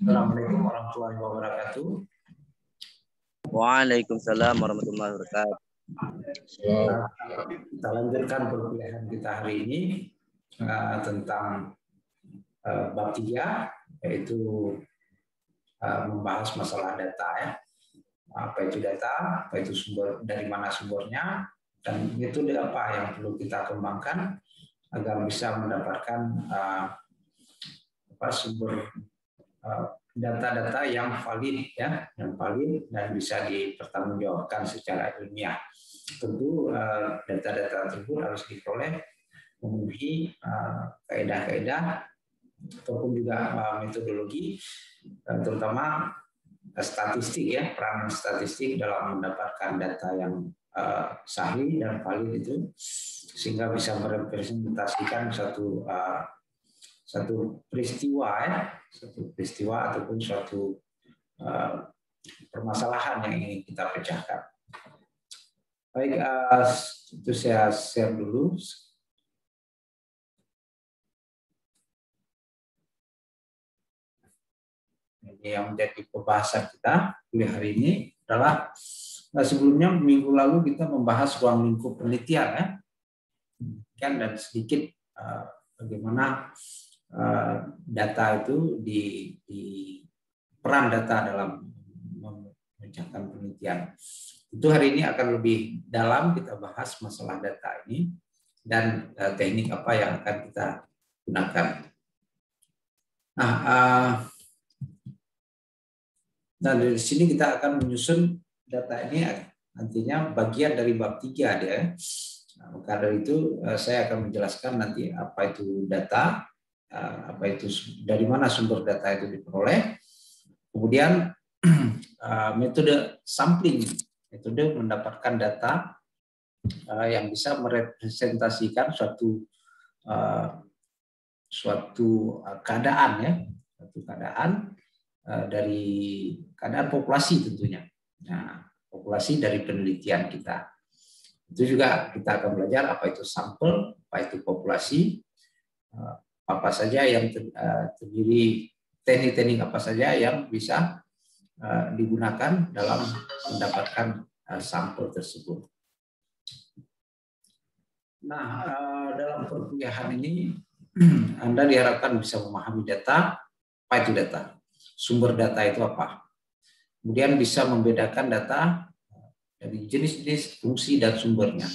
Assalamualaikum warahmatullahi wabarakatuh. Waalaikumsalam warahmatullahi wabarakatuh. Kita lanjutkan perkuliahan kita hari ini tentang bab 3, yaitu membahas masalah data ya. Apa itu data, apa itu sumber, dari mana sumbernya, dan metode apa yang perlu kita kembangkan agar bisa mendapatkan sumber data-data yang valid ya, yang valid dan bisa dipertanggungjawabkan secara ilmiah. Tentu data-data tersebut harus diperoleh memenuhi kaidah-kaidah ataupun juga metodologi, terutama statistik ya, peranan statistik dalam mendapatkan data yang sahih dan valid itu, sehingga bisa merepresentasikan satu peristiwa ya, satu peristiwa ataupun suatu permasalahan yang ingin kita pecahkan. Baik, itu saya share dulu. Ini yang menjadi pembahasan kita kuliah hari ini adalah, sebelumnya minggu lalu kita membahas ruang lingkup penelitian ya, dan sedikit bagaimana data itu di peran data dalam mengerjakan penelitian. Itu hari ini akan lebih dalam kita bahas masalah data ini dan teknik apa yang akan kita gunakan. Nah, dari sini kita akan menyusun data ini, nantinya bagian dari bab 3 dia. Nah, maka dari itu saya akan menjelaskan nanti apa itu data, apa itu, dari mana sumber data itu diperoleh, kemudian metode sampling, metode mendapatkan data yang bisa merepresentasikan suatu keadaan ya, suatu keadaan dari keadaan populasi tentunya. Nah, populasi dari penelitian kita. Itu juga kita akan belajar apa itu sampel, apa itu populasi, apa saja yang terdiri, teknik-teknik apa saja yang bisa digunakan dalam mendapatkan sampel tersebut. Nah, dalam perkuliahan ini Anda diharapkan bisa memahami data, apa itu data, sumber data itu apa, kemudian bisa membedakan data dari jenis-jenis, fungsi, dan sumbernya.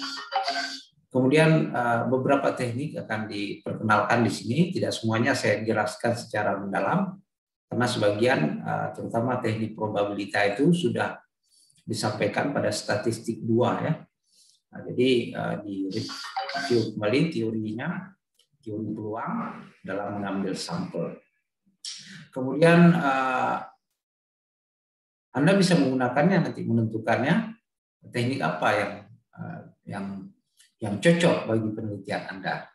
Kemudian beberapa teknik akan diperkenalkan di sini, tidak semuanya saya jelaskan secara mendalam, karena sebagian, terutama teknik probabilita itu sudah disampaikan pada statistik 2 ya. Nah, jadi di review kembali teorinya, teori peluang dalam mengambil sampel. Kemudian Anda bisa menggunakannya nanti, menentukannya teknik apa yang cocok bagi penelitian Anda.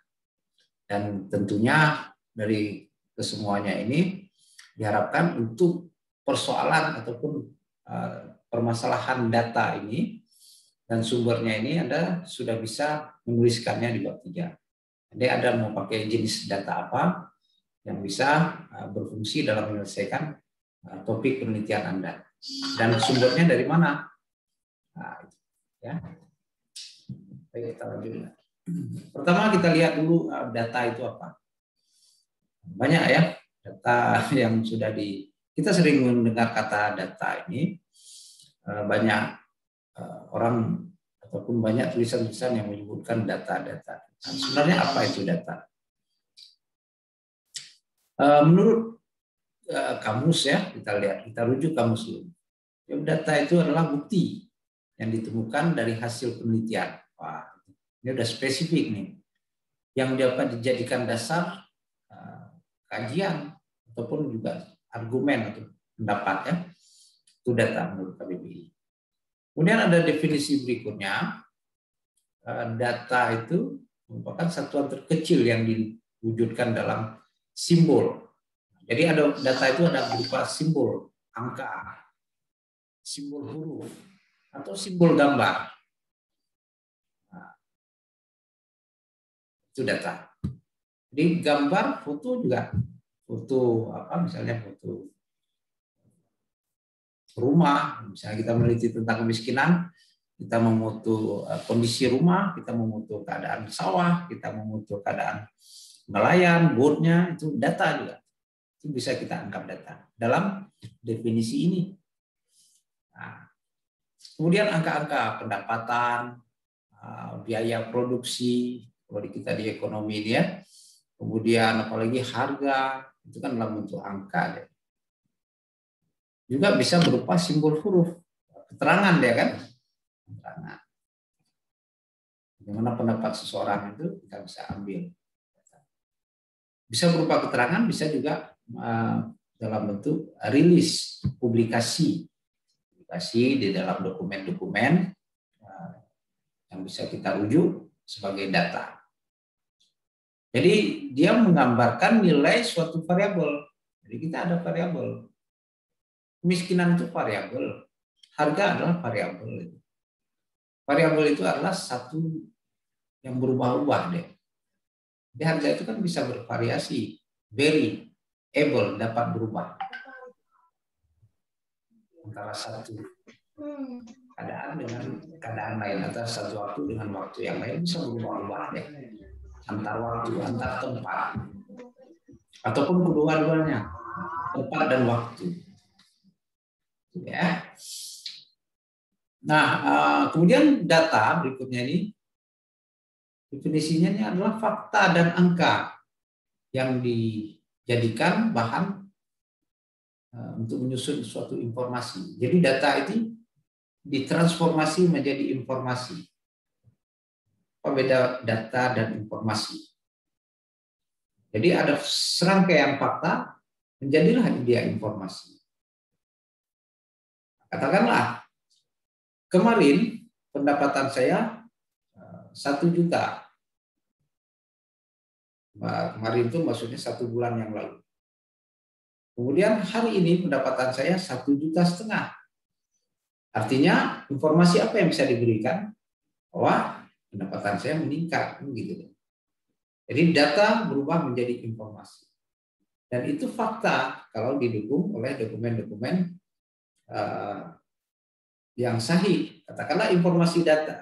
Dan tentunya dari kesemuanya ini diharapkan untuk persoalan ataupun permasalahan data ini dan sumbernya ini Anda sudah bisa menuliskannya di bab 3. Jadi Anda mau pakai jenis data apa yang bisa berfungsi dalam menyelesaikan topik penelitian Anda. Dan sumbernya dari mana? Nah, ya. Baik, kita lanjut. Pertama kita lihat dulu data itu apa. Banyak ya data yang sudah kita sering mendengar kata data ini, banyak orang ataupun banyak tulisan-tulisan yang menyebutkan data-data. Nah, sebenarnya apa itu data? Menurut kamus ya, kita rujuk kamus dulu. Data itu adalah bukti yang ditemukan dari hasil penelitian. Wah, ini udah spesifik nih, yang dapat dijadikan dasar kajian ataupun juga argumen atau pendapat ya. Itu data menurut KBBI. Kemudian ada definisi berikutnya, data itu merupakan satuan terkecil yang diwujudkan dalam simbol. Jadi ada data itu ada berupa simbol, angka, simbol huruf, atau simbol gambar. Nah, itu data. Jadi gambar, foto juga foto misalnya foto rumah, misalnya kita meneliti tentang kemiskinan, kita memoto kondisi rumah, kita memoto keadaan sawah, kita memoto keadaan nelayan, boatnya, itu data juga. Itu bisa kita anggap data dalam definisi ini. Nah, kemudian angka-angka pendapatan, biaya produksi, kalau kita di ekonomi ini ya, kemudian apalagi harga, itu kan dalam bentuk angka. Ya. Juga bisa berupa simbol huruf, keterangan dia kan. Keterangan. Bagaimana pendapat seseorang itu kita bisa ambil. Bisa berupa keterangan, bisa juga dalam bentuk rilis, publikasi di dalam dokumen-dokumen yang bisa kita rujuk sebagai data. Jadi dia menggambarkan nilai suatu variabel. Jadi kita ada variabel. Kemiskinan itu variabel. Harga adalah variabel. Variabel itu adalah satu yang berubah-ubah deh. Di harga itu kan bisa bervariasi, variable, dapat berubah antara satu keadaan dengan keadaan lain, atau satu waktu dengan waktu yang lain bisa berubah-ubah deh, antar waktu, antar tempat, ataupun kedua-duanya, tempat dan waktu. Ya. Nah, kemudian data berikutnya ini. Definisinya ini adalah fakta dan angka yang dijadikan bahan untuk menyusun suatu informasi. Jadi data itu ditransformasi menjadi informasi. Apa beda data dan informasi? Jadi ada serangkaian fakta menjadilah dia informasi. Katakanlah kemarin pendapatan saya 1 juta. Kemarin itu maksudnya 1 bulan yang lalu. Kemudian hari ini pendapatan saya 1,5 juta. Artinya informasi apa yang bisa diberikan? Bahwa pendapatan saya meningkat, gitu. Jadi data berubah menjadi informasi. Dan itu fakta kalau didukung oleh dokumen-dokumen yang sahih. Katakanlah informasi data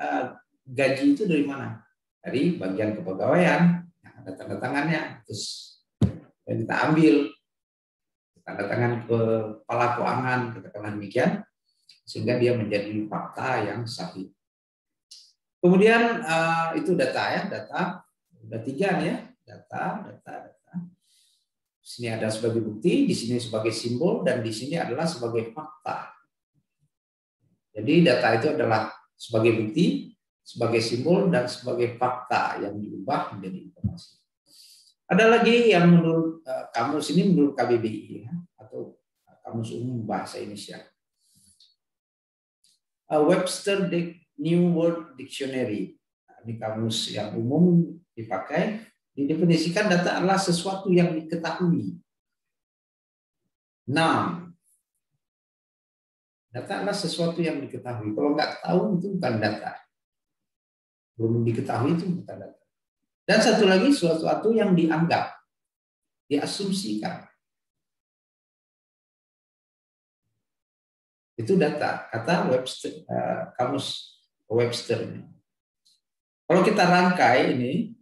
gaji itu dari mana? Dari bagian kepegawaian yang ada tanda tangannya, terus kita ambil tanda tangan kepala keuangan, katakanlah demikian, sehingga dia menjadi fakta yang sahih. Kemudian itu data ya, data udah 3 nih ya, data. Di sini ada sebagai bukti, di sini sebagai simbol, dan di sini adalah sebagai fakta. Jadi data itu adalah sebagai bukti, sebagai simbol, dan sebagai fakta yang diubah menjadi informasi. Ada lagi yang menurut kamus ini, menurut KBBI ya, atau Kamus Umum Bahasa Indonesia. Webster New World Dictionary. Ini kamus yang umum dipakai, didefinisikan data adalah sesuatu yang diketahui. Noun. Data adalah sesuatu yang diketahui. Kalau nggak tahu itu bukan data. Belum diketahui itu bukan data. Dan satu lagi sesuatu yang dianggap, diasumsikan. Itu data, kata Webster, kamus Webster. Kalau kita rangkai ini,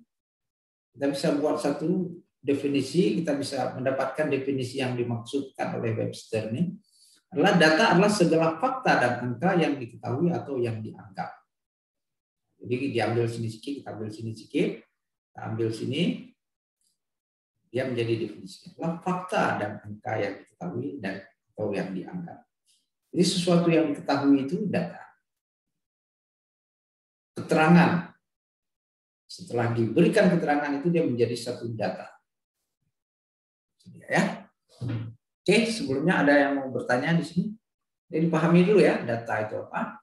kita bisa buat satu definisi, kita bisa mendapatkan definisi yang dimaksudkan oleh Webster ini. Adalah data adalah segala fakta dan angka yang diketahui atau yang dianggap. Jadi diambil sini sedikit, kita ambil sini sedikit, kita ambil sini, dia menjadi definisi. Adalah fakta dan angka yang diketahui dan atau yang dianggap. Jadi sesuatu yang diketahui itu data. Keterangan. Setelah diberikan keterangan itu dia menjadi satu data. Ya. Oke, sebelumnya ada yang mau bertanya di sini? Jadi dipahami dulu ya, data itu apa.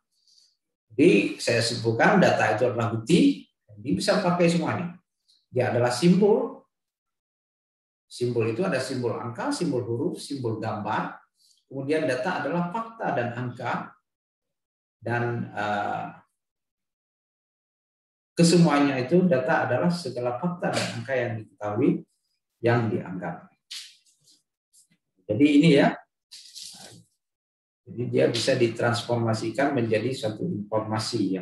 Jadi saya sebutkan data itu adalah bukti, dia bisa pakai semuanya. Dia adalah simbol. Simbol itu ada simbol angka, simbol huruf, simbol gambar. Kemudian data adalah fakta dan angka. Dan kesemuanya itu data adalah segala fakta dan angka yang diketahui, yang dianggap. Jadi ini ya, jadi dia bisa ditransformasikan menjadi suatu informasi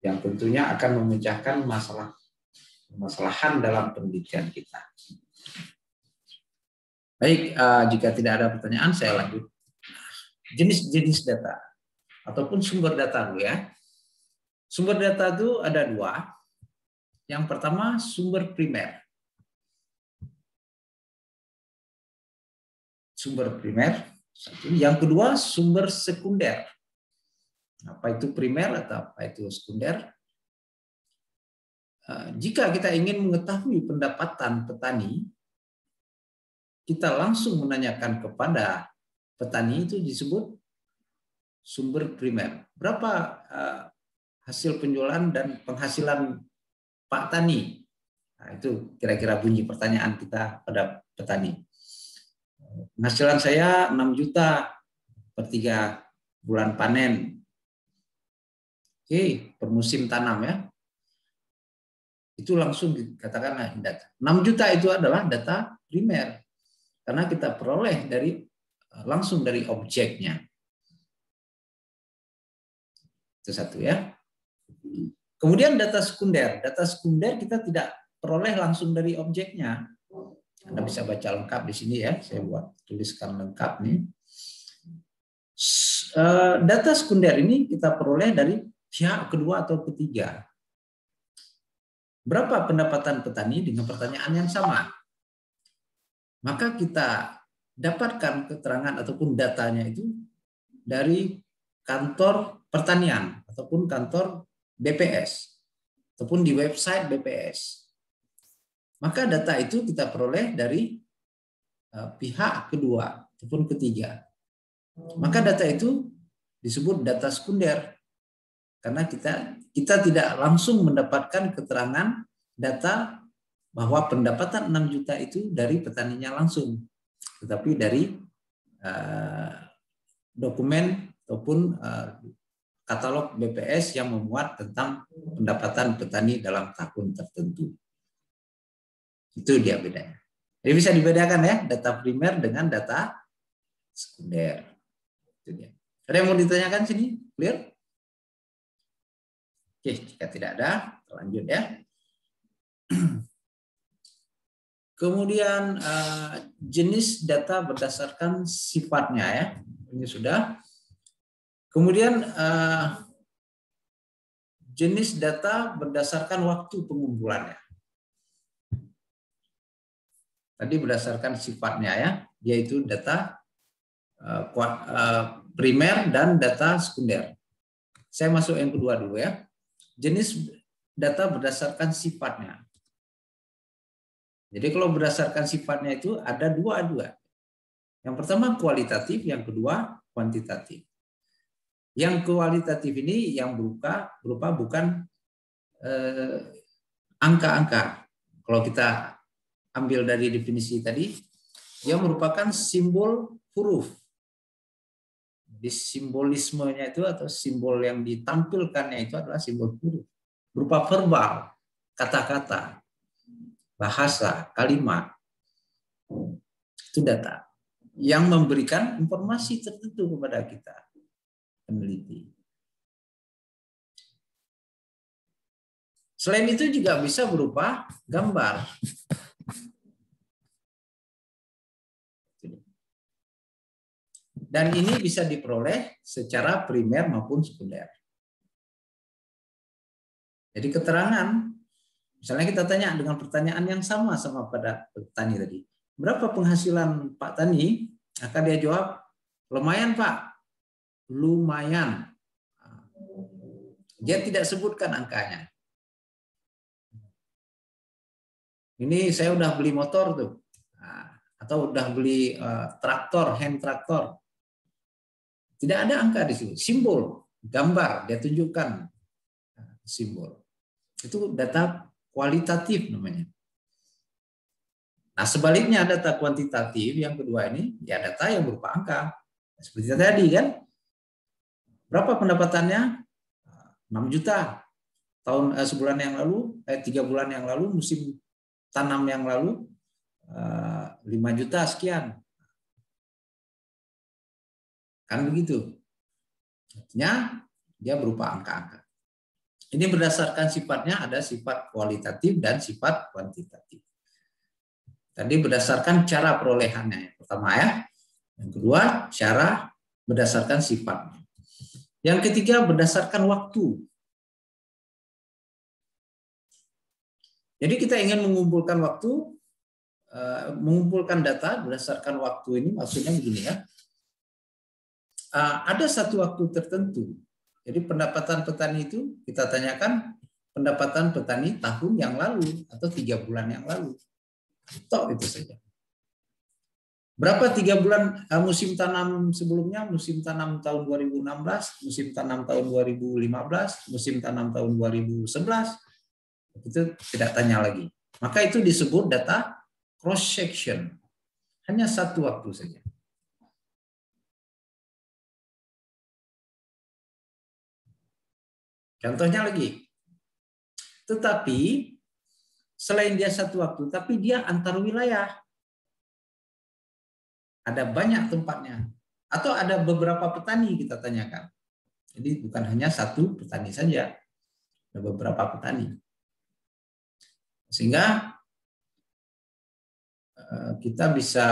yang tentunya akan memecahkan permasalahan dalam penelitian kita. Baik, jika tidak ada pertanyaan, saya lanjut. Jenis-jenis data ataupun sumber data dulu ya. Sumber data itu ada dua. Yang pertama sumber primer. Sumber primer. Yang kedua sumber sekunder. Apa itu primer atau apa itu sekunder? Jika kita ingin mengetahui pendapatan petani, kita langsung menanyakan kepada petani, itu disebut sumber primer. Berapa hasil penjualan dan penghasilan Pak Tani? Nah, itu kira-kira bunyi pertanyaan kita pada petani. Penghasilan saya 6 juta per 3 bulan panen. Oke, per musim tanam ya. Itu langsung dikatakan data. 6 juta itu adalah data primer. Karena kita peroleh langsung dari objeknya. Itu satu ya. Kemudian data sekunder. Data sekunder kita tidak peroleh langsung dari objeknya. Anda bisa baca lengkap di sini ya. Saya tuliskan lengkap nih. Data sekunder ini kita peroleh dari pihak kedua atau ketiga. Berapa pendapatan petani dengan pertanyaan yang sama? Maka kita dapatkan keterangan ataupun datanya itu dari kantor pertanian ataupun kantor BPS ataupun di website BPS. Maka data itu kita peroleh dari pihak kedua ataupun ketiga. Maka data itu disebut data sekunder karena kita tidak langsung mendapatkan keterangan data bahwa pendapatan 6 juta itu dari petaninya langsung, tetapi dari dokumen ataupun katalog BPS yang memuat tentang pendapatan petani dalam tahun tertentu. Itu dia bedanya. Jadi bisa dibedakan ya, data primer dengan data sekunder. Itu dia. Ada yang mau ditanyakan sini? Clear? Oke, jika tidak ada, lanjut ya. Kemudian jenis data berdasarkan sifatnya ya. Ini sudah. Kemudian jenis data berdasarkan waktu pengumpulannya. Tadi berdasarkan sifatnya ya, yaitu data primer dan data sekunder. Saya masuk yang kedua dulu ya. Jenis data berdasarkan sifatnya. Jadi kalau berdasarkan sifatnya itu ada dua. Yang pertama kualitatif, yang kedua kuantitatif. Yang kualitatif ini yang berupa bukan angka-angka. Kalau kita ambil dari definisi tadi, dia merupakan simbol huruf. Di simbolismenya itu atau simbol yang ditampilkannya itu adalah simbol huruf. Berupa verbal, kata-kata, bahasa, kalimat. Itu data yang memberikan informasi tertentu kepada kita, peneliti. Selain itu juga bisa berupa gambar. Dan ini bisa diperoleh secara primer maupun sekunder. Jadi keterangan, misalnya kita tanya dengan pertanyaan yang sama pada petani tadi. Berapa penghasilan Pak Tani? Maka dia jawab, lumayan Pak. Lumayan. Dia tidak sebutkan angkanya. Ini saya udah beli motor tuh. Atau udah beli traktor, hand traktor. Tidak ada angka di situ. Simbol, gambar, dia tunjukkan simbol. Itu data kualitatif namanya. Nah, sebaliknya data kuantitatif yang kedua ini, ya data yang berupa angka. Seperti tadi kan. Berapa pendapatannya? 6 juta. Sebulan yang lalu, 3 bulan yang lalu, musim tanam yang lalu, 5 juta sekian. Kan begitu. Artinya dia berupa angka-angka. Ini berdasarkan sifatnya, ada sifat kualitatif dan sifat kuantitatif. Tadi berdasarkan cara perolehannya. Yang pertama ya. Yang kedua, cara berdasarkan sifatnya. Yang ketiga, berdasarkan waktu. Jadi kita ingin mengumpulkan waktu, mengumpulkan data berdasarkan waktu ini, maksudnya begini ya. Ada satu waktu tertentu. Jadi pendapatan petani itu kita tanyakan pendapatan petani tahun yang lalu atau 3 bulan yang lalu. Tok itu saja. Berapa 3 bulan musim tanam sebelumnya, musim tanam tahun 2016, musim tanam tahun 2015, musim tanam tahun 2011, itu tidak tanya lagi. Maka itu disebut data cross section. Hanya satu waktu saja. Contohnya lagi. Tetapi selain dia satu waktu, tapi dia antar wilayah. Ada banyak tempatnya. Atau ada beberapa petani kita tanyakan. Jadi bukan hanya satu petani saja. Ada beberapa petani. Sehingga kita bisa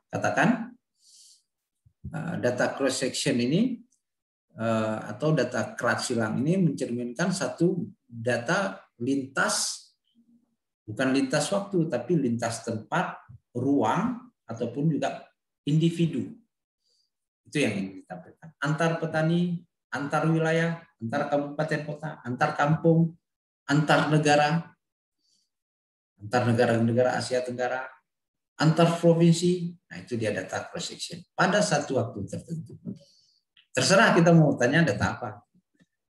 katakan data cross section ini atau data kerat silang ini mencerminkan satu data lintas, bukan lintas waktu, tapi lintas tempat, ruang, ataupun juga individu. Itu yang ingin ditampilkan. Antar petani, antar wilayah, antar kabupaten kota, antar kampung, antar negara Asia Tenggara, antar provinsi. Nah, itu dia data cross section pada satu waktu tertentu. Terserah kita mau tanya data apa.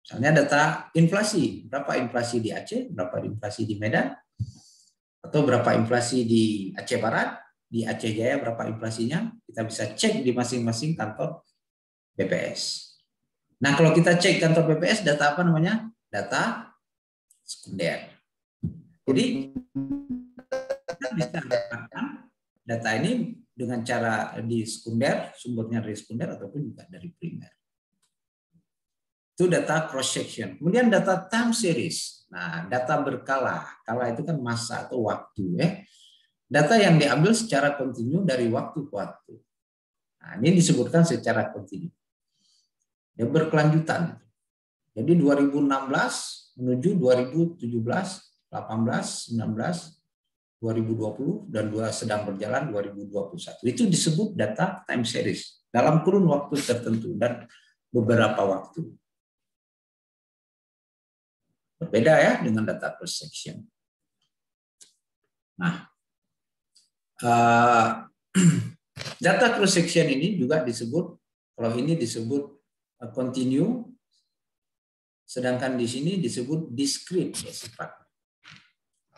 Misalnya data inflasi, berapa inflasi di Aceh, berapa inflasi di Medan, atau berapa inflasi di Aceh Barat, di Aceh Jaya berapa inflasinya, kita bisa cek di masing-masing kantor BPS. Nah, kalau kita cek kantor BPS, data apa namanya? Data sekunder. Jadi kita bisa dapatkan data ini dengan cara di sekunder, sumbernya dari sekunder ataupun juga dari primer. Itu data cross section. Kemudian data time series. Nah, data berkala. Kala itu kan masa atau waktu ya. Data yang diambil secara kontinu dari waktu ke waktu. Nah, ini disebutkan secara kontinu. Dia berkelanjutan. Jadi 2016 menuju 2017, 18, 19, 2020 dan sedang berjalan 2021. Itu disebut data time series dalam kurun waktu tertentu dan beberapa waktu. Berbeda ya dengan data cross section. Nah, data cross section ini juga disebut, kalau ini disebut continue, sedangkan di sini disebut discrete ya, sifat.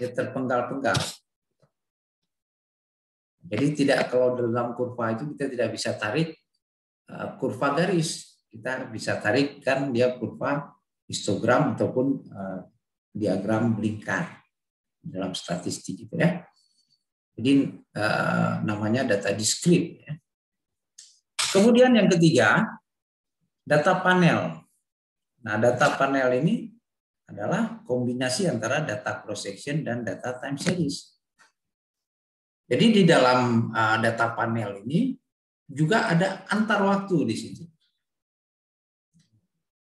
Dia terpenggal-penggal. Jadi tidak, kalau dalam kurva itu kita tidak bisa tarik kurva garis, kita bisa tarik kan dia kurva histogram ataupun diagram lingkar dalam statistik gitu ya. Jadi namanya data discrete. Ya. Kemudian yang ketiga, data panel. Nah, data panel ini adalah kombinasi antara data cross section dan data time series. Jadi di dalam data panel ini juga ada antar waktu di situ.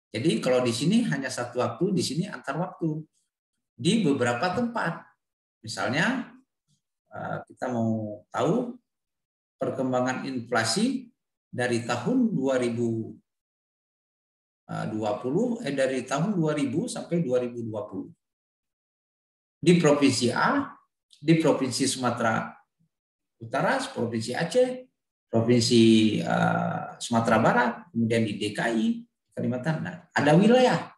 Jadi kalau di sini hanya satu waktu, di sini antar waktu di beberapa tempat. Misalnya kita mau tahu perkembangan inflasi dari tahun 2020 dari tahun 2000 sampai 2020. Di provinsi A, di provinsi Sumatera Utara, provinsi Aceh, provinsi Sumatera Barat, kemudian di DKI, Kalimantan. Nah, ada wilayah,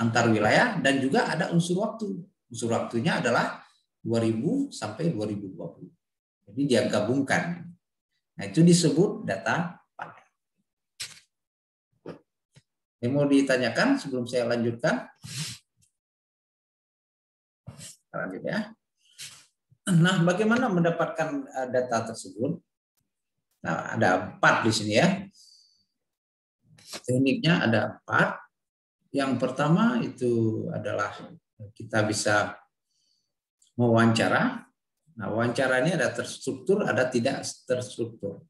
antar wilayah, dan juga ada unsur waktu. Unsur waktunya adalah 2000 sampai 2020. Jadi dia gabungkan. Nah, itu disebut data panel. Yang mau ditanyakan sebelum saya lanjutkan? Lanjut ya. Nah, bagaimana mendapatkan data tersebut? Nah, ada 4 di sini ya. Tekniknya ada 4. Yang pertama itu adalah kita bisa mewawancara. Nah, wawancara ini ada terstruktur, ada tidak terstruktur.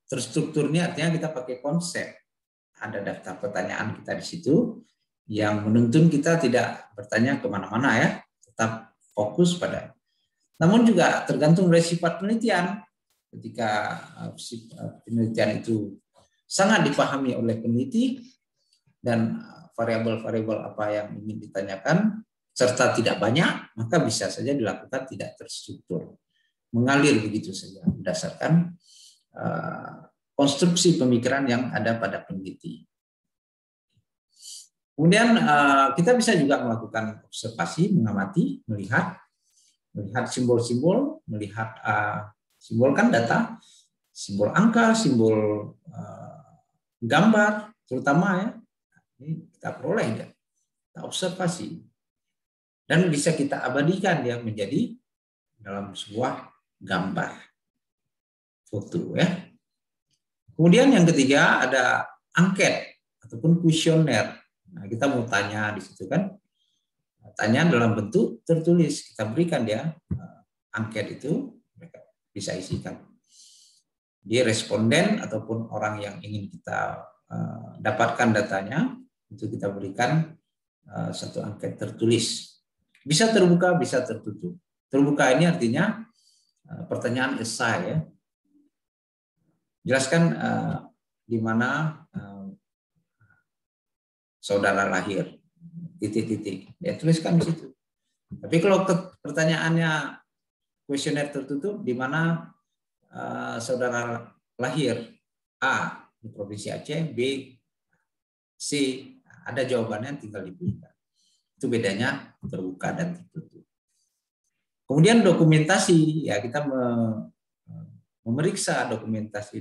Terstruktur ini artinya kita pakai konsep. Ada daftar pertanyaan kita di situ yang menuntun kita tidak bertanya kemana-mana ya, tetap fokus pada. Namun juga tergantung dari sifat penelitian. Ketika penelitian itu sangat dipahami oleh peneliti dan variabel-variabel apa yang ingin ditanyakan serta tidak banyak, maka bisa saja dilakukan tidak terstruktur, mengalir begitu saja berdasarkan konstruksi pemikiran yang ada pada peneliti. Kemudian kita bisa juga melakukan observasi, mengamati, melihat simbol-simbol, melihat simbol kan data, simbol angka, simbol gambar, terutama ya. Ini kita peroleh ya, kita observasi. Dan bisa kita abadikan ya menjadi dalam sebuah gambar, foto ya. Kemudian yang ketiga ada angket ataupun kuesioner. Nah, kita mau tanya di situ kan, tanya dalam bentuk tertulis, kita berikan dia angket itu, mereka bisa isikan. Dia responden ataupun orang yang ingin kita dapatkan datanya, itu kita berikan satu angket tertulis. Bisa terbuka, bisa tertutup. Terbuka ini artinya pertanyaan esai ya. Jelaskan di mana saudara lahir, titik-titik. Ya tuliskan di situ. Tapi kalau pertanyaannya kuesioner tertutup, di mana saudara lahir, A di provinsi Aceh, B, C, ada jawabannya tinggal dipilihkan. Itu bedanya terbuka dan tertutup. Kemudian dokumentasi, ya kita memeriksa dokumentasi,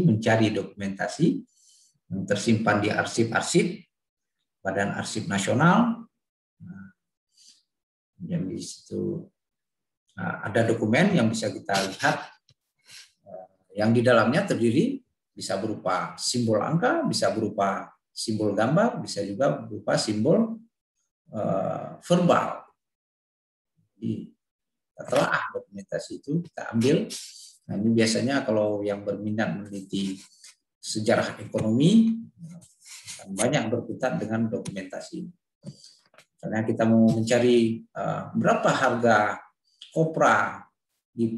mencari dokumentasi yang tersimpan di arsip-arsip, Badan Arsip Nasional. Yang di situ ada dokumen yang bisa kita lihat, yang di dalamnya terdiri bisa berupa simbol angka, bisa berupa simbol gambar, bisa juga berupa simbol verbal. Setelah dokumentasi itu kita ambil. Nah, ini biasanya kalau yang berminat meneliti sejarah ekonomi banyak berkutat dengan dokumentasi. Karena kita mau mencari berapa harga kopra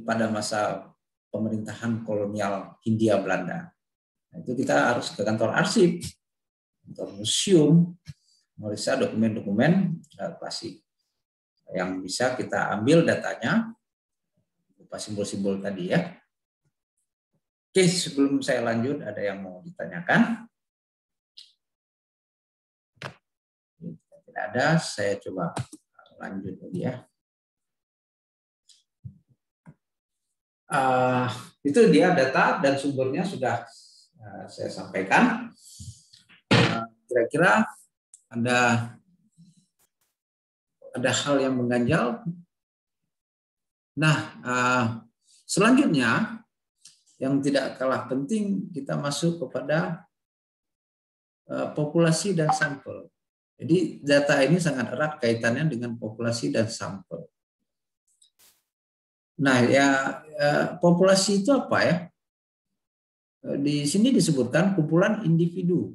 pada masa pemerintahan kolonial Hindia Belanda. Nah, itu kita harus ke kantor arsip, kantor museum, memeriksa dokumen-dokumen klasik yang bisa kita ambil datanya berupa simbol-simbol tadi ya. Oke, sebelum saya lanjut ada yang mau ditanyakan? Tidak ada, saya coba lanjut lagi ya. Itu dia data dan sumbernya sudah saya sampaikan. Kira-kira ada hal yang mengganjal. Nah, selanjutnya yang tidak kalah penting kita masuk kepada populasi dan sampel. Jadi data ini sangat erat kaitannya dengan populasi dan sampel. Nah, populasi itu apa ya? Di sini disebutkan kumpulan individu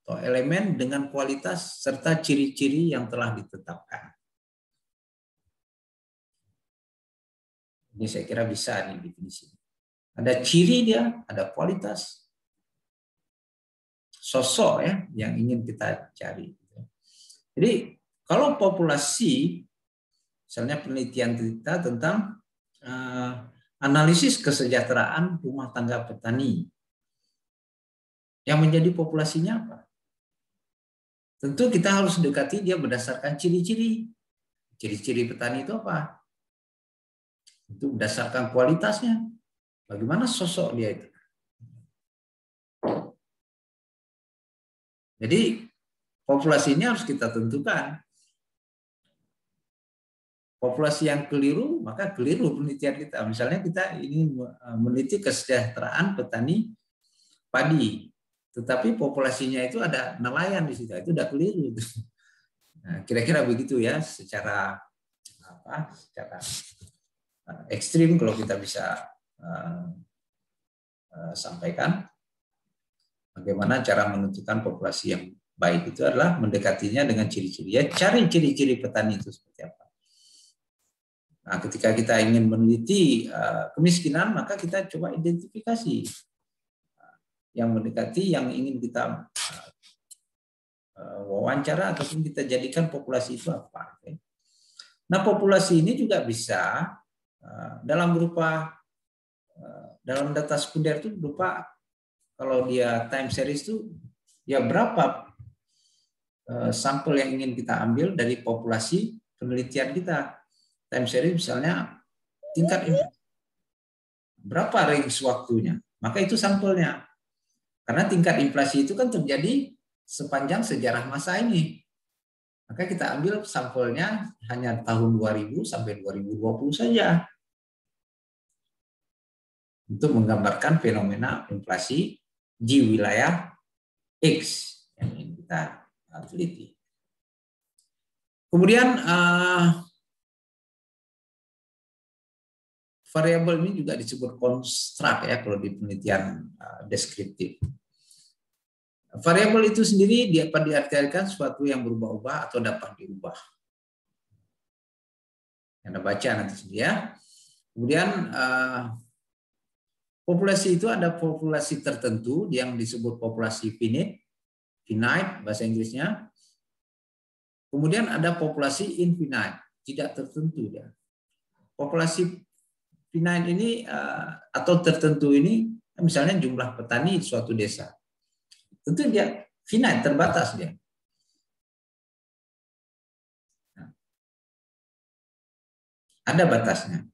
atau elemen dengan kualitas serta ciri-ciri yang telah ditetapkan. Ini saya kira bisa nih definisi. Ada ciri dia, ada kualitas, sosok ya yang ingin kita cari. Jadi kalau populasi, misalnya penelitian kita tentang analisis kesejahteraan rumah tangga petani, yang menjadi populasinya apa? Tentu kita harus dekati dia berdasarkan ciri-ciri. Ciri-ciri petani itu apa? Itu berdasarkan kualitasnya. Bagaimana sosok dia itu? Jadi populasi ini harus kita tentukan. Populasi yang keliru, maka keliru penelitian kita. Misalnya kita ingin meneliti kesejahteraan petani padi. tetapi populasinya itu ada nelayan di situ, itu udah keliru. Nah, kira-kira begitu ya, secara ekstrim kalau kita bisa sampaikan. Bagaimana cara menentukan populasi yang baik itu adalah mendekatinya dengan ciri-ciri. Ya, cari ciri-ciri petani itu seperti apa. Nah, ketika kita ingin meneliti kemiskinan, maka kita coba identifikasi yang mendekati yang ingin kita wawancara ataupun kita jadikan populasi itu apa. Nah, populasi ini juga bisa dalam berupa dalam data sekunder itu berupa, kalau dia time series itu ya berapa sampel yang ingin kita ambil dari populasi penelitian kita. Time series misalnya tingkat inflasi, berapa range waktunya, maka itu sampelnya. Karena tingkat inflasi itu kan terjadi sepanjang sejarah masa ini. Maka kita ambil sampelnya hanya tahun 2000 sampai 2020 saja. Untuk menggambarkan fenomena inflasi di wilayah X yang ingin kita teliti. Kemudian variabel ini juga disebut konstrak ya kalau di penelitian deskriptif. Variabel itu sendiri dapat diartikan sesuatu yang berubah-ubah atau dapat diubah. Anda baca nanti sendiri ya. Kemudian populasi itu ada populasi tertentu yang disebut populasi finite bahasa Inggrisnya. Kemudian ada populasi infinite, tidak tertentu ya. Populasi finite ini atau tertentu ini misalnya jumlah petani di suatu desa. Tentu dia finite, terbatas dia. Ada batasnya.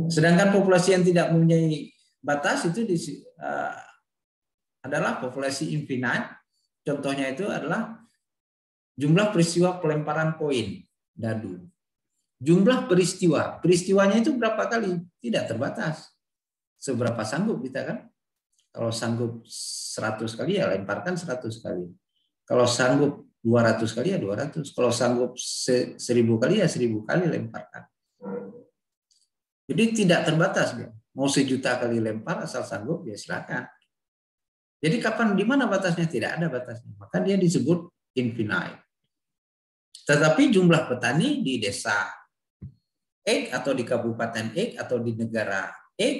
Sedangkan populasi yang tidak mempunyai batas itu adalah populasi infinite. Contohnya itu adalah jumlah peristiwa pelemparan koin dadu. Jumlah peristiwanya itu berapa kali? Tidak terbatas. Seberapa sanggup kita kan? Kalau sanggup 100 kali ya lemparkan 100 kali. Kalau sanggup 200 kali ya 200. Kalau sanggup 1000 kali ya 1000 kali lemparkan. Jadi tidak terbatas dia. Mau 1.000.000 kali lempar asal sanggup ya silakan. Jadi kapan di mana batasnya? Tidak ada batasnya. Maka dia disebut infinite. Tetapi jumlah petani di desa X atau di kabupaten X atau di negara X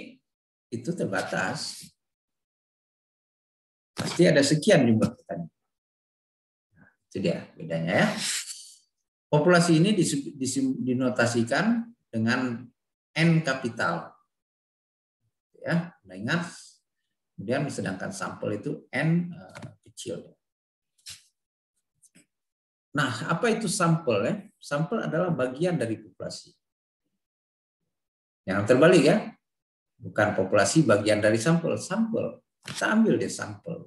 itu terbatas. Pasti ada sekian jumlah petani. Nah, itu dia bedanya ya. Populasi ini dinotasikan dengan N kapital. Ya, ingat. Kemudian sedangkan sampel itu N kecil. Nah, apa itu sampel ya? Sampel adalah bagian dari populasi. Yang terbalik ya. Bukan populasi bagian dari sampel. Sampel. Kita ambil deh sampel.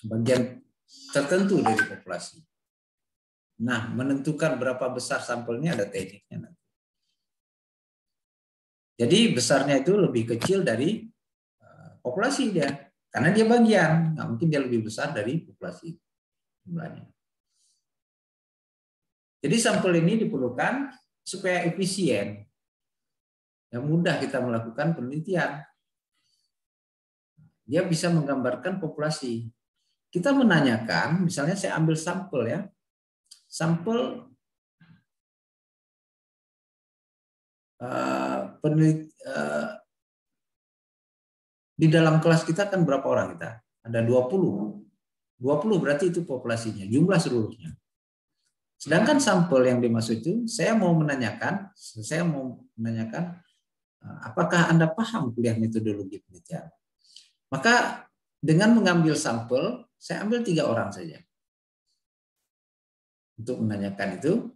Bagian tertentu dari populasi. Nah, menentukan berapa besar sampelnya ada tekniknya nanti. Jadi besarnya itu lebih kecil dari populasi dia. Karena dia bagian. Nggak mungkin dia lebih besar dari populasi jumlahnya. Jadi sampel ini diperlukan supaya efisien. Yang mudah kita melakukan penelitian. Dia bisa menggambarkan populasi. Kita menanyakan, misalnya saya ambil sampel ya. Sampel di dalam kelas kita kan berapa orang kita? Ada 20. 20 berarti itu populasinya, jumlah seluruhnya. Sedangkan sampel yang dimaksud itu, saya mau menanyakan apakah Anda paham kuliah metodologi penelitian? Maka dengan mengambil sampel, saya ambil 3 orang saja. Untuk menanyakan itu,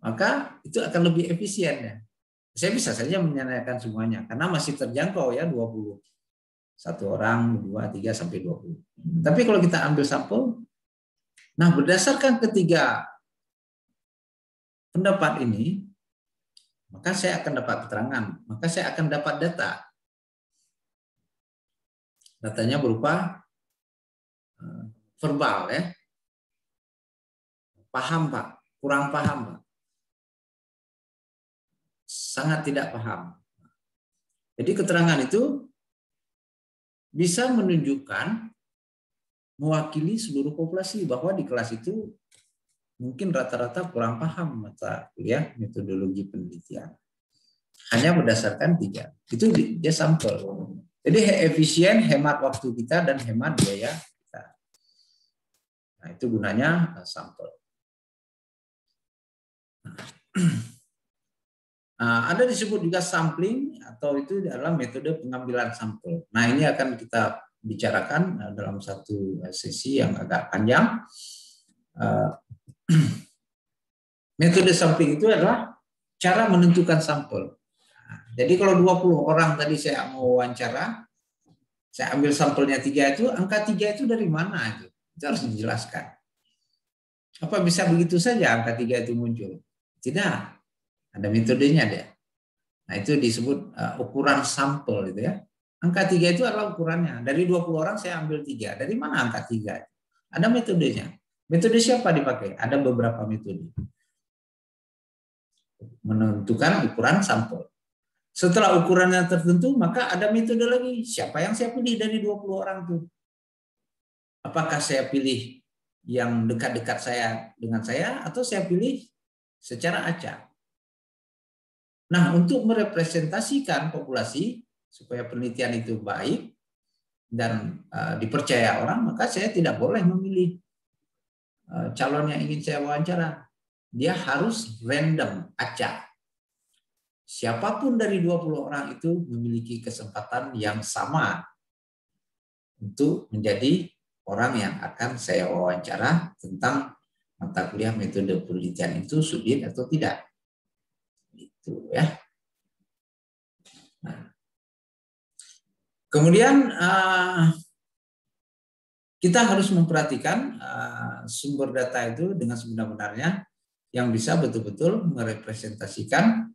maka itu akan lebih efisien ya. Saya bisa saja menanyakan semuanya, karena masih terjangkau ya 20. 1 orang, 2, 3, sampai 20. Tapi kalau kita ambil sampel, nah berdasarkan ketiga pendapat ini, maka saya akan dapat keterangan, maka saya akan dapat data. Datanya berupa verbal ya. Paham Pak, kurang paham Pak. Sangat tidak paham. Jadi keterangan itu bisa menunjukkan mewakili seluruh populasi bahwa di kelas itu mungkin rata-rata kurang paham mata kuliah metodologi penelitian. Hanya berdasarkan 3. Itu dia sampel. Jadi efisien, hemat waktu kita, dan hemat biaya kita. Nah, itu gunanya sampel. Ada disebut juga sampling, atau itu adalah metode pengambilan sampel. Nah, ini akan kita bicarakan dalam satu sesi yang agak panjang. Metode sampling itu adalah cara menentukan sampel. Jadi kalau 20 orang tadi saya mau wawancara, saya ambil sampelnya 3 itu, angka 3 itu dari mana itu? Itu harus dijelaskan. Apa bisa begitu saja angka 3 itu muncul? Tidak, ada metodenya dia. Nah, itu disebut ukuran sampel itu ya. Angka 3 itu adalah ukurannya. Dari 20 orang saya ambil 3. Dari mana angka 3? Ada metodenya. Metode siapa dipakai? Ada beberapa metode. Menentukan ukuran sampel. Setelah ukurannya tertentu, maka ada metode lagi. Siapa yang saya pilih dari 20 orang itu? Apakah saya pilih yang dekat-dekat saya dengan saya, atau saya pilih secara acak? Nah, untuk merepresentasikan populasi supaya penelitian itu baik dan dipercaya orang, maka saya tidak boleh memilih calon yang ingin saya wawancara. Dia harus random, acak. Siapapun dari 20 orang itu memiliki kesempatan yang sama untuk menjadi orang yang akan saya wawancara tentang mata kuliah metode penelitian itu sulit atau tidak. Itu ya. Nah. Kemudian kita harus memperhatikan sumber data itu dengan sebenar-benarnya yang bisa betul-betul merepresentasikan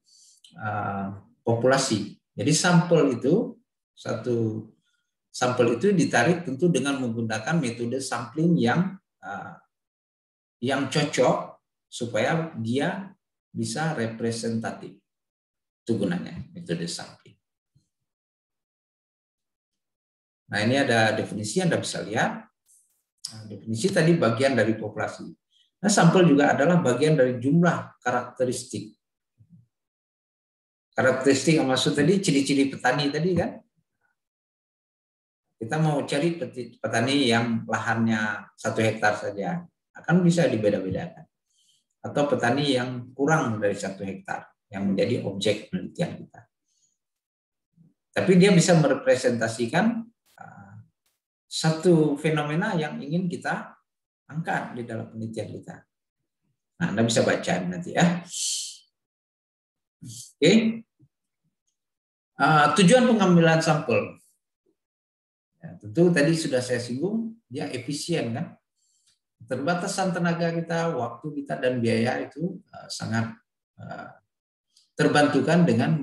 populasi. Jadi sampel itu, satu sampel itu ditarik tentu dengan menggunakan metode sampling yang cocok supaya dia bisa representatif. Itu gunanya metode sampling. Nah, ini ada definisi, Anda bisa lihat. Nah, definisi tadi bagian dari populasi. Nah, sampel juga adalah bagian dari jumlah karakteristik. Karakteristik yang maksud tadi ciri-ciri petani tadi kan. Kita mau cari petani yang lahannya 1 hektar saja, akan bisa dibeda-bedakan. Atau petani yang kurang dari 1 hektar, yang menjadi objek penelitian kita. Tapi dia bisa merepresentasikan satu fenomena yang ingin kita angkat di dalam penelitian kita. Nah, Anda bisa baca nanti ya. Oke. Tujuan pengambilan sampel. Ya, tentu tadi sudah saya singgung, dia efisien kan. Terbatasan tenaga kita, waktu kita, dan biaya itu sangat terbantukan dengan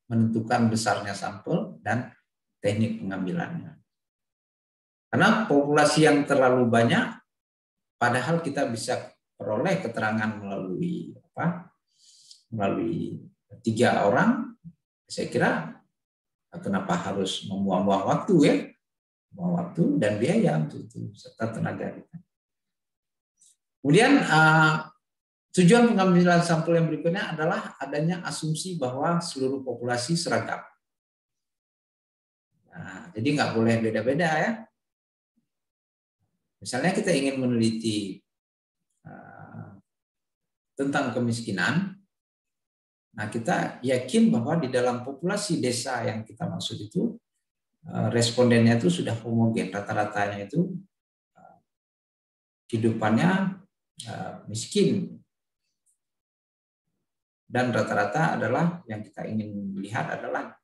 menentukan besarnya sampel dan teknik pengambilannya. Karena populasi yang terlalu banyak, padahal kita bisa peroleh keterangan melalui 3 orang, saya kira kenapa harus membuang-buang waktu ya, membuang waktu dan biaya untuk itu serta tenaga kita. Kemudian tujuan pengambilan sampel yang berikutnya adalah adanya asumsi bahwa seluruh populasi seragam. Nah, jadi nggak boleh beda-beda ya. Misalnya kita ingin meneliti tentang kemiskinan, nah kita yakin bahwa di dalam populasi desa yang kita maksud itu respondennya itu sudah homogen, rata-ratanya itu kehidupannya miskin, dan rata-rata adalah yang kita ingin lihat adalah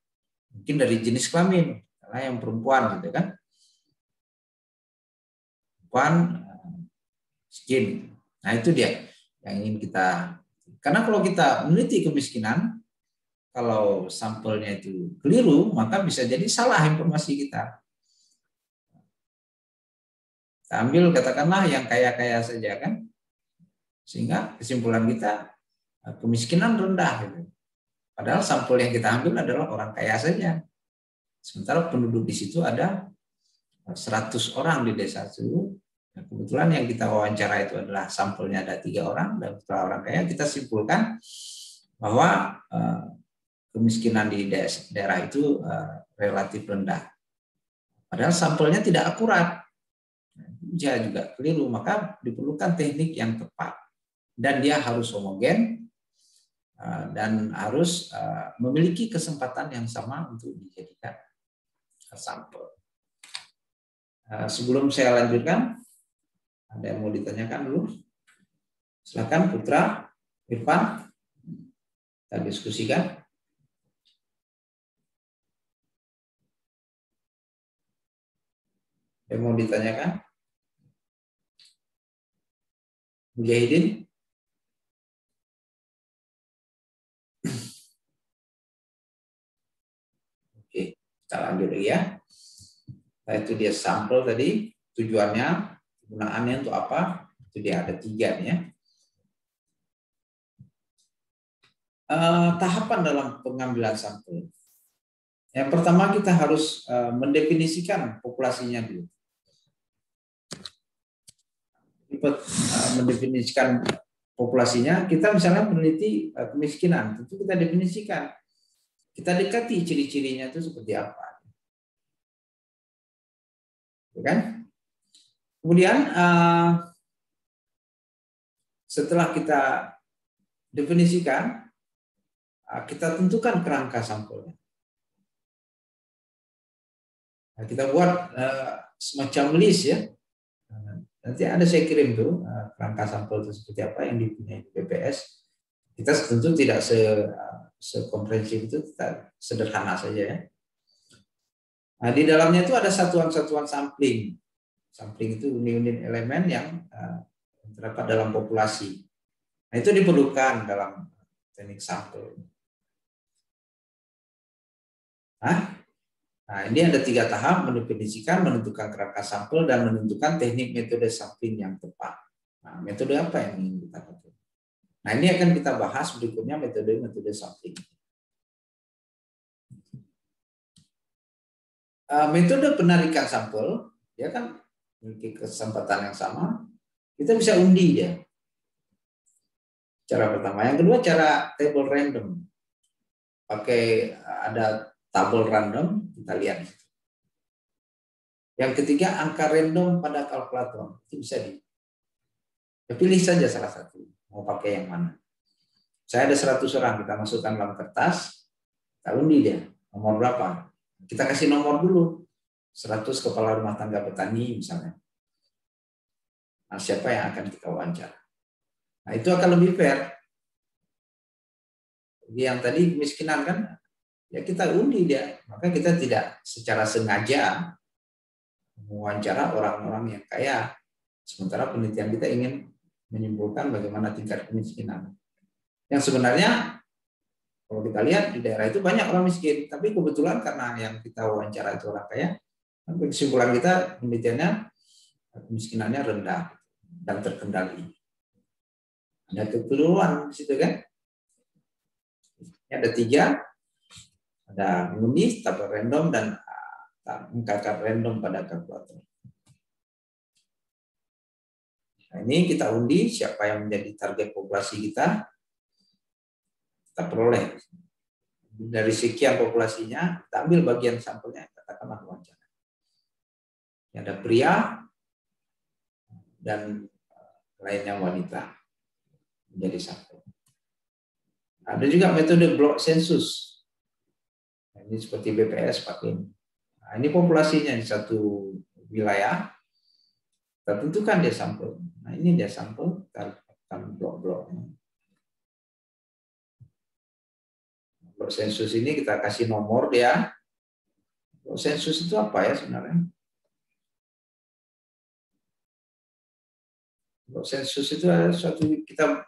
mungkin dari jenis kelamin, karena yang perempuan gitu kan. Miskin. Nah, itu dia yang ingin kita. Karena kalau kita meneliti kemiskinan, kalau sampelnya itu keliru, maka bisa jadi salah informasi kita. Kita ambil katakanlah yang kaya-kaya saja kan, sehingga kesimpulan kita kemiskinan rendah gitu. Padahal sampel yang kita ambil adalah orang kaya saja. Sementara penduduk di situ ada 100 orang di desa itu. Nah, kebetulan yang kita wawancara itu adalah sampelnya ada 3 orang, dan setelah orang kaya kita simpulkan bahwa kemiskinan di daerah itu relatif rendah. Padahal sampelnya tidak akurat, dia juga keliru, maka diperlukan teknik yang tepat dan dia harus homogen dan harus memiliki kesempatan yang sama untuk dijadikan sampel. Sebelum saya lanjutkan, ada yang mau ditanyakan dulu? Silakan Putra, Irfan, kita diskusikan. Yang mau ditanyakan? Mujahidin? Oke, kita lanjut lagi ya. Nah, itu dia sampel tadi, tujuannya, kegunaannya untuk apa? Itu dia ada 3 nih ya. Tahapan dalam pengambilan sampel. Yang pertama kita harus mendefinisikan populasinya dulu. Mendefinisikan populasinya, kita misalnya meneliti kemiskinan, tentu kita definisikan. Kita dekati ciri-cirinya itu seperti apa. Kan? Kemudian setelah kita definisikan, kita tentukan kerangka sampelnya. Nah, kita buat semacam list ya. Nanti ada saya kirim tuh kerangka sampel itu seperti apa yang dipunyai BPS. Kita tentu tidak sekomprehensif itu, kita sederhana saja ya. Nah, di dalamnya itu ada satuan-satuan sampling. Sampling itu unit-unit elemen yang terdapat dalam populasi. Nah, itu diperlukan dalam teknik sampel. Nah, ini ada 3 tahap: mendefinisikan, menentukan kerangka sampel, dan menentukan teknik metode sampling yang tepat. Nah, metode apa yang ingin kita pakai? Nah, ini akan kita bahas berikutnya, metode sampling. Metode penarikan sampel, dia kan memiliki kesempatan yang sama. Kita bisa undi dia. Cara pertama. Yang kedua, cara table random. Pakai ada tabel random, kita lihat. Yang ketiga, angka random pada kalkulator. Itu bisa pilih saja salah satu. Mau pakai yang mana. Saya ada 100 orang, kita masukkan dalam kertas, kita undi dia. Nomor berapa? Kita kasih nomor dulu. 100 kepala rumah tangga petani misalnya. Nah, siapa yang akan kita wawancara? Nah, itu akan lebih fair. Yang tadi kemiskinan kan, ya kita undi dia. Maka kita tidak secara sengaja mewawancara orang-orang yang kaya. Sementara penelitian kita ingin menyimpulkan bagaimana tingkat kemiskinan. Yang sebenarnya kalau kita lihat di daerah itu banyak orang miskin, tapi kebetulan karena yang kita wawancara itu orang kaya, kesimpulan kita penelitiannya kemiskinannya rendah dan terkendali. Ada kekeliruan di situ kan? Ada 3, ada mengundi, tabel random, dan angka random pada kalkulator. Nah, ini kita undi siapa yang menjadi target populasi kita. Kita peroleh dari sekian populasinya, kita ambil bagian sampelnya, katakanlah wawancara. Ada pria dan lainnya wanita menjadi sampel. Ada juga metode block sensus. Nah, ini seperti BPS pakai ini. Nah, ini populasinya di satu wilayah. Kita tentukan dia sampel. Nah, ini dia sampel, kita akan blok-bloknya. Blok sensus ini kita kasih nomor dia. Blok sensus itu apa ya sebenarnya? Blok sensus itu adalah suatu kita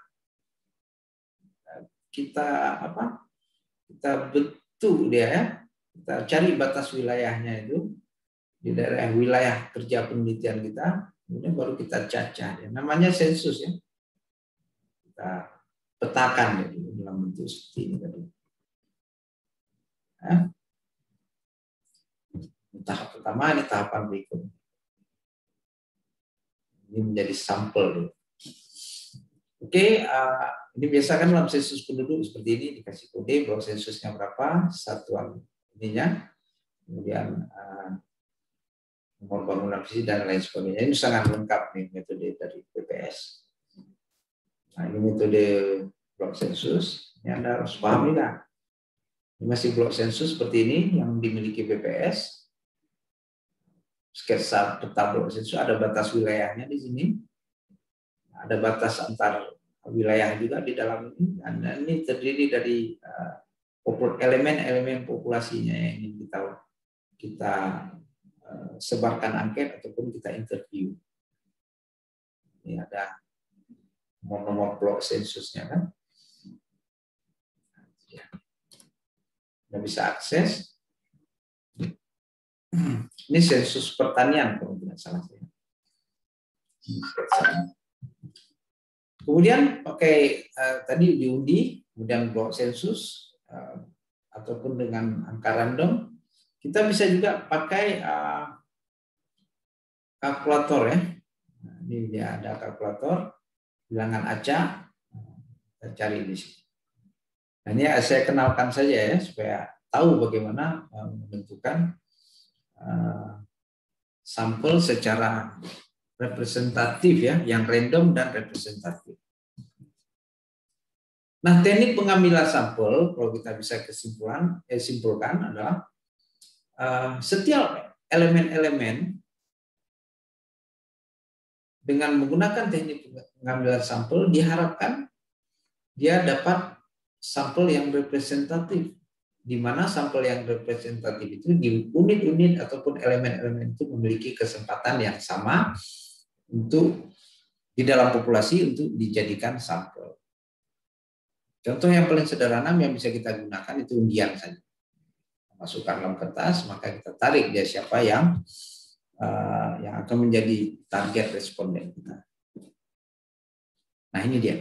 bentuk dia ya. Kita cari batas wilayahnya itu di daerah wilayah kerja penelitian kita. kemudian baru kita cacah. Ya. Namanya sensus ya. Kita petakan ya, dalam bentuk seperti ini tadi. Ya. Tahap pertama, ini tahapan berikutnya. Ini menjadi sampel. Ya. Oke, ini biasa kan dalam sensus penduduk seperti ini, dikasih kode, blok sensusnya berapa, satuan ininya, kemudian nomor bangunan fisik dan lain sebagainya. Ini sangat lengkap nih metode dari BPS. Nah, ini metode blok sensus. Ini Anda harus pahami lah. Ini masih blok sensus seperti ini yang dimiliki BPS. Sketsa peta blok sensus, ada batas wilayahnya di sini. Ada batas antar wilayah juga di dalam ini. Dan ini terdiri dari elemen-elemen populasinya yang ingin kita sebarkan angket ataupun kita interview. Ini ada nomor blok sensusnya kan. Anda bisa akses. Ini sensus pertanian kalau tidak salah saya. Kemudian pakai tadi diundi, kemudian blok sensus ataupun dengan angka random. Kita bisa juga pakai kalkulator ya. Nah, ini dia ada kalkulator bilangan acak. Kita cari di sini. Nah, ini saya kenalkan saja ya supaya tahu bagaimana menentukan sampel secara representatif ya, yang random dan representatif. Nah, teknik pengambilan sampel kalau kita bisa simpulkan adalah setiap elemen-elemen dengan menggunakan teknik pengambilan sampel diharapkan dia dapat sampel yang representatif, di mana sampel yang representatif itu di unit-unit ataupun elemen-elemen itu memiliki kesempatan yang sama untuk di dalam populasi untuk dijadikan sampel. Contoh yang paling sederhana yang bisa kita gunakan itu undian saja. Masukkan dalam kertas, maka kita tarik dia siapa yang akan menjadi target responden kita. Nah, ini dia.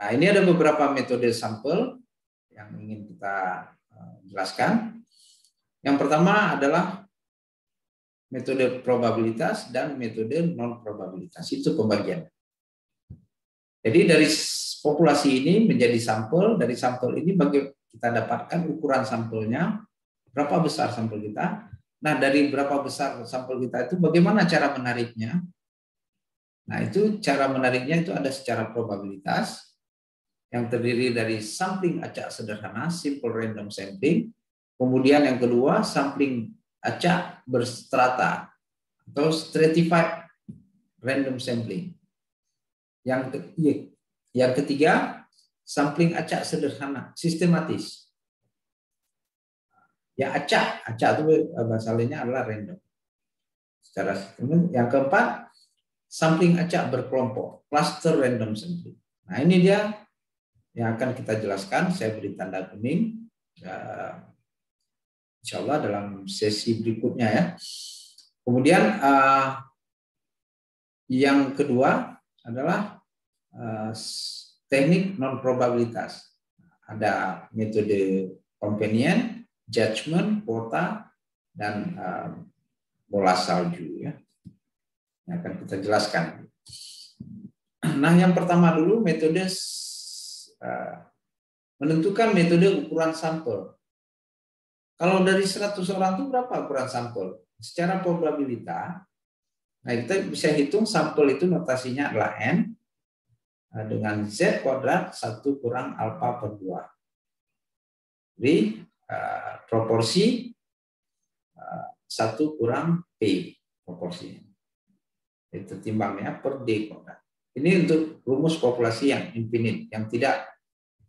Nah, ini ada beberapa metode sampel yang ingin kita jelaskan. Yang pertama adalah metode probabilitas dan metode non-probabilitas. Itu pembagian. Jadi dari populasi ini menjadi sampel, dari sampel ini kita dapatkan ukuran sampelnya, berapa besar sampel kita. Nah, dari berapa besar sampel kita itu bagaimana cara menariknya? Nah, itu cara menariknya itu ada secara probabilitas yang terdiri dari sampling acak sederhana, simple random sampling. Kemudian yang kedua, sampling acak berstrata atau stratified random sampling. Yang ketiga, sampling acak sederhana, sistematis. Ya, acak itu bahasa lainnya adalah random. Secara sistematis. Yang keempat, sampling acak berkelompok, cluster random sampling. Nah, ini dia yang akan kita jelaskan. Saya beri tanda kuning. Insya Allah dalam sesi berikutnya ya. Kemudian yang kedua adalah teknik non probabilitas. Ada metode companion, judgment, kuota, dan bola salju ya. Yang akan kita jelaskan. Nah, yang pertama dulu metode menentukan metode ukuran sampel. Kalau dari 100 orang itu berapa ukuran sampel? Secara probabilitas, nah kita bisa hitung sampel itu notasinya adalah N dengan Z kuadrat 1 kurang alfa per 2. Jadi proporsi 1 kurang P proporsinya. Itu timbangnya per D kuadrat. Ini untuk rumus populasi yang infinite, yang tidak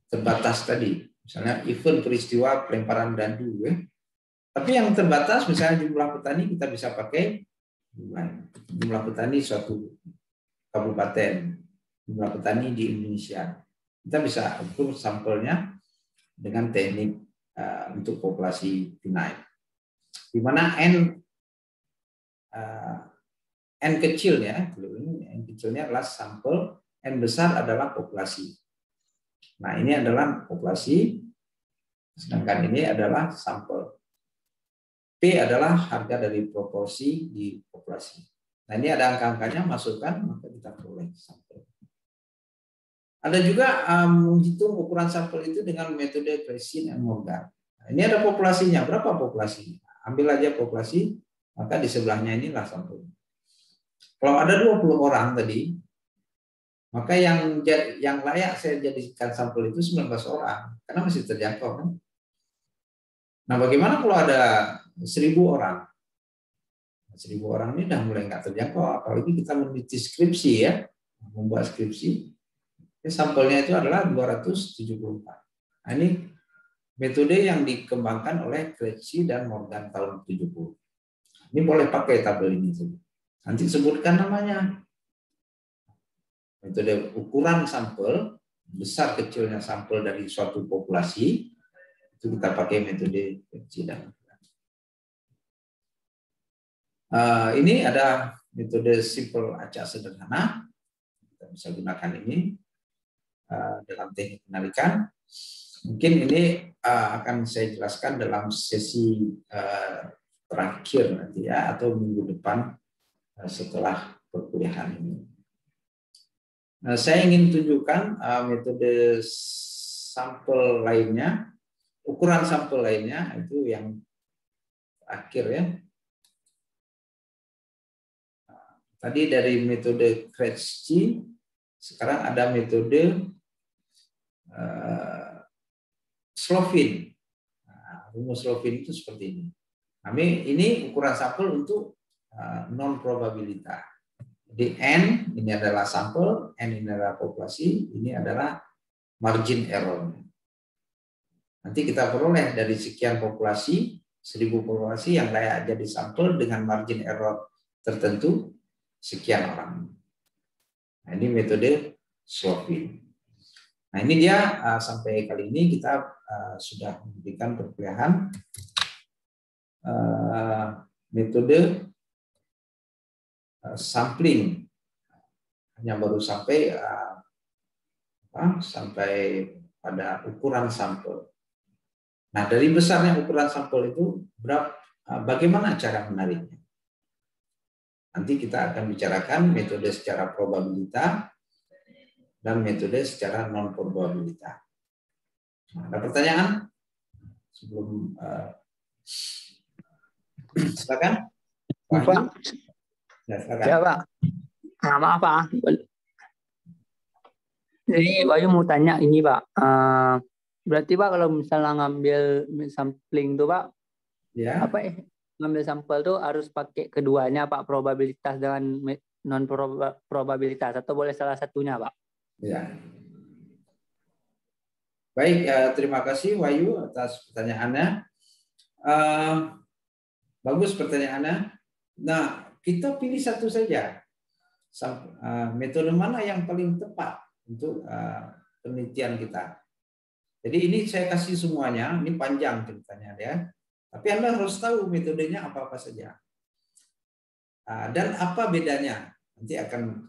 terbatas tadi. Misalnya event peristiwa pelemparan dandu. Tapi yang terbatas misalnya jumlah petani kita bisa pakai jumlah petani suatu kabupaten, jumlah petani di Indonesia. Kita bisa ukur sampelnya dengan teknik untuk populasi finite. Di mana N N kecilnya, N kecilnya adalah sampel, N besar adalah populasi. Nah, ini adalah populasi, sedangkan ini adalah sampel. P adalah harga dari proporsi di populasi. Nah, ini ada angka-angkanya, masukkan, maka kita peroleh sampel. Ada juga menghitung ukuran sampel itu dengan metode Crecin and Morgan. Nah, ini ada populasinya, berapa populasi? Ambil aja populasi, maka di sebelahnya inilah sampel. Kalau ada 20 orang tadi, maka yang layak saya jadikan sampel itu 19 orang, karena masih terjangkau kan. Nah, bagaimana kalau ada 1000 orang? 1000 orang ini udah mulai nggak terjangkau, apalagi kita meneliti skripsi ya, membuat skripsi. Sampelnya itu adalah 274. Nah, ini metode yang dikembangkan oleh Crecin dan Morgan tahun 70. Ini boleh pakai tabel ini. Nanti sebutkan namanya. Metode ukuran sampel, besar kecilnya sampel dari suatu populasi, itu kita pakai metode Crecin dan Morgan. Ini ada metode simple acak sederhana. Kita bisa gunakan ini dalam teknik penarikan. Mungkin ini akan saya jelaskan dalam sesi terakhir nanti ya, atau minggu depan setelah perkuliahan ini. Nah, saya ingin tunjukkan metode sampel lainnya, ukuran sampel lainnya, itu yang terakhir ya. Tadi dari metode Crecin, sekarang ada metode Slovin. Nah, rumus Slovin itu seperti ini. Ini ukuran sampel untuk non probabilitas. Jadi N ini adalah sampel, N ini adalah populasi, ini adalah margin error. Nanti kita peroleh dari sekian populasi, 1000 populasi yang layak jadi sampel dengan margin error tertentu sekian orang. Nah, ini metode Slovin. Nah, ini dia sampai kali ini kita sudah memberikan perkuliahan metode sampling. Hanya baru sampai pada ukuran sampel. Nah, dari besarnya ukuran sampel itu bagaimana cara menariknya? Nanti kita akan bicarakan metode secara probabilitas dan metode secara non probabilitas. Nah, ada pertanyaan sebelum silakan. Pak. Ya, silakan. Ya, Pak. Nah, maaf, Pak. Jadi Bayu mau tanya ini, Pak. Berarti Pak kalau misalnya ngambil sampling tuh, Pak, Ya. Ngambil sampel tuh harus pakai keduanya, Pak, probabilitas dengan non probabilitas, atau boleh salah satunya, Pak? Ya. Baik, terima kasih Wahyu atas pertanyaannya. Bagus pertanyaannya. Nah, kita pilih satu saja. Metode mana yang paling tepat untuk penelitian kita. Jadi ini saya kasih semuanya, ini panjang ceritanya ya. Tapi Anda harus tahu metodenya apa-apa saja. Dan apa bedanya? Nanti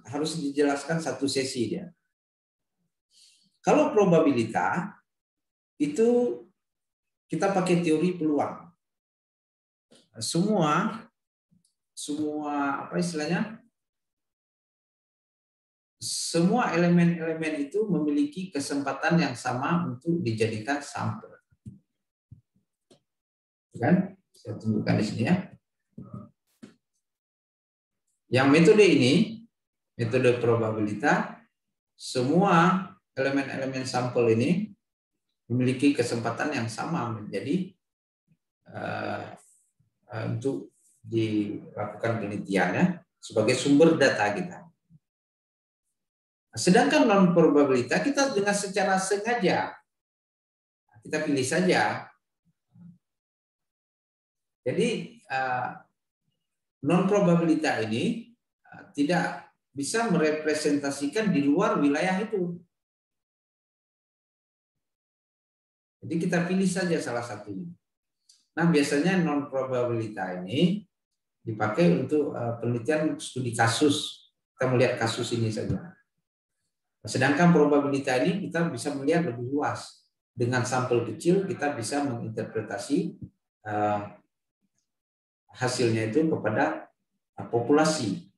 harus dijelaskan satu sesi dia. Kalau probabilitas itu kita pakai teori peluang. Semua apa istilahnya? Semua elemen-elemen itu memiliki kesempatan yang sama untuk dijadikan sampel. Kan? Saya tunjukkan di sini ya. Yang metode ini, metode probabilitas, semua elemen-elemen sampel ini memiliki kesempatan yang sama menjadi untuk dilakukan penelitiannya sebagai sumber data kita. Sedangkan non probabilitas kita dengan secara sengaja kita pilih saja. Jadi non probabilitas ini tidak bisa merepresentasikan di luar wilayah itu. Jadi kita pilih saja salah satunya. Nah, biasanya non probabilitas ini dipakai untuk penelitian studi kasus. Kita melihat kasus ini saja. Sedangkan probabilitas ini kita bisa melihat lebih luas. Dengan sampel kecil kita bisa menginterpretasi hasilnya itu kepada populasi.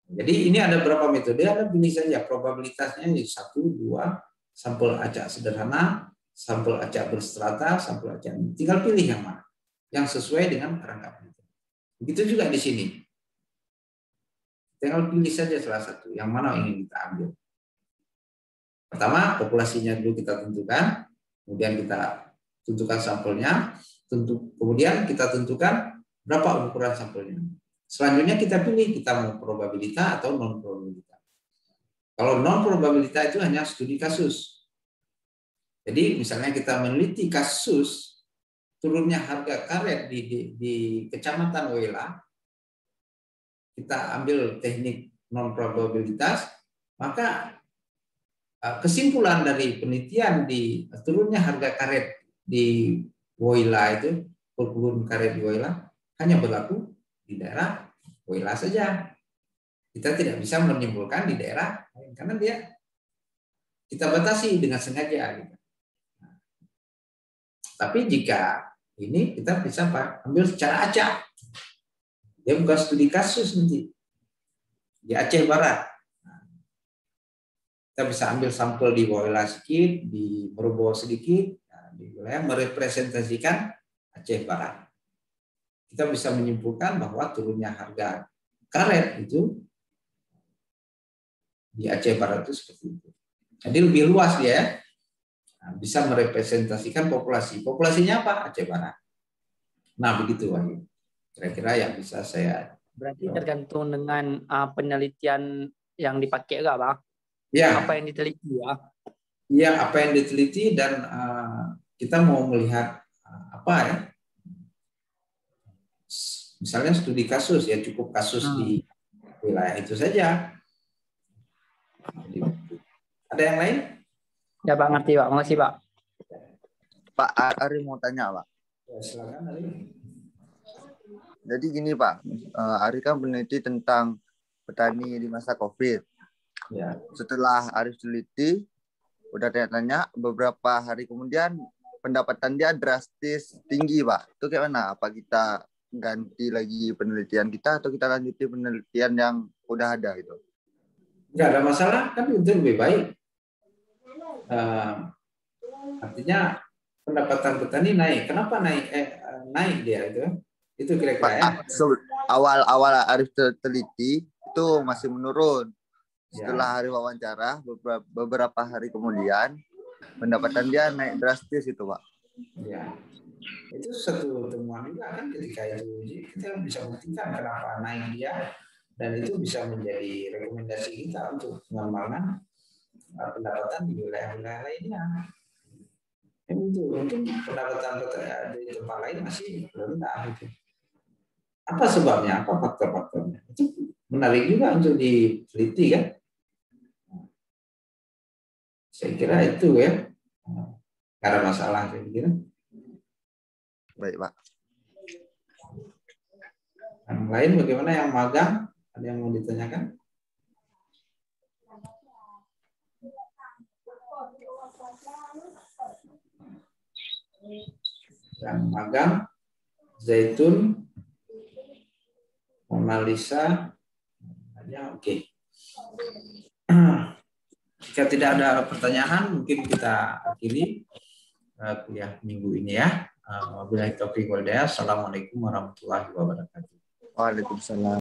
Jadi ini ada berapa metode, Anda pilih saja probabilitasnya 1, 2, sampel acak sederhana, sampel acak berstrata, sampel acak. Tinggal pilih yang mana yang sesuai dengan kerangka penelitian. Begitu juga di sini. Tinggal pilih saja salah satu yang mana ingin kita ambil. Pertama, populasinya dulu kita tentukan, kemudian kita tentukan sampelnya, kemudian kita tentukan berapa ukuran sampelnya. Selanjutnya kita pilih, kita mau probabilitas atau non probabilitas. Kalau non probabilitas itu hanya studi kasus. Jadi misalnya kita meneliti kasus turunnya harga karet di Kecamatan Wela, kita ambil teknik non probabilitas, maka kesimpulan dari penelitian di turunnya harga karet di Woyla itu, perkebunan karet di Woyla, hanya berlaku di daerah Woyla saja. Kita tidak bisa menyimpulkan di daerah lain karena kita batasi dengan sengaja. Gitu. Tapi jika ini kita bisa ambil secara acak, dia bukan studi kasus nanti di Aceh Barat. Kita bisa ambil sampel di Woyla sedikit, di Merobo sedikit, di wilayah merepresentasikan Aceh Barat. Kita bisa menyimpulkan bahwa turunnya harga karet itu di Aceh Barat itu seperti itu. Jadi lebih luas dia, bisa merepresentasikan populasi. Populasinya apa? Aceh Barat. Nah begitu Wahyu. Kira-kira yang bisa saya. Berarti tergantung dengan penelitian yang dipakai nggak, Bang? Ya. Apa yang diteliti ya? Iya, apa yang diteliti dan kita mau melihat apa ya? Misalnya studi kasus ya, cukup kasus di wilayah itu saja. Ada yang lain? Ya Pak, ngerti Pak. Makasih Pak. Pak Ari mau tanya Pak. Ya, silakan Ari. Jadi gini Pak, Ari kan peneliti tentang petani di masa COVID. Ya. Setelah Ari teliti, udah tanya-tanya, beberapa hari kemudian pendapatan dia drastis tinggi Pak. Itu kayak mana? Apa kita ganti lagi penelitian kita atau kita lanjuti penelitian yang udah ada gitu? Nggak ada masalah, kan itu lebih baik. Artinya pendapatan petani naik. Kenapa naik? Naik dia itu? Itu kira-kira ya. Awal Arif teliti itu masih menurun. Setelah hari wawancara, beberapa hari kemudian pendapatan dia naik drastis itu Pak. Ya. Itu satu temuan juga kan ketika itu kita bisa buktikan kenapa naik dia dan itu bisa menjadi rekomendasi kita untuk pengembangan pendapatan di wilayah-wilayah lainnya. Itu mungkin pendapatan di tempat lain masih rendah itu. Apa sebabnya? Apa faktor-faktornya? Itu menarik juga untuk diteliti kan? Saya kira itu ya. Nggak ada masalah saya kira. Baik Pak. Yang lain bagaimana yang magang? Ada yang mau ditanyakan? Yang magang, Zaitun, Mona Lisa, ya oke. Jika tidak ada pertanyaan, mungkin kita akhiri kuliah minggu ini ya. Wabillahi taufiq wal hidayah. Assalamualaikum warahmatullahi wabarakatuh. Waalaikumsalam.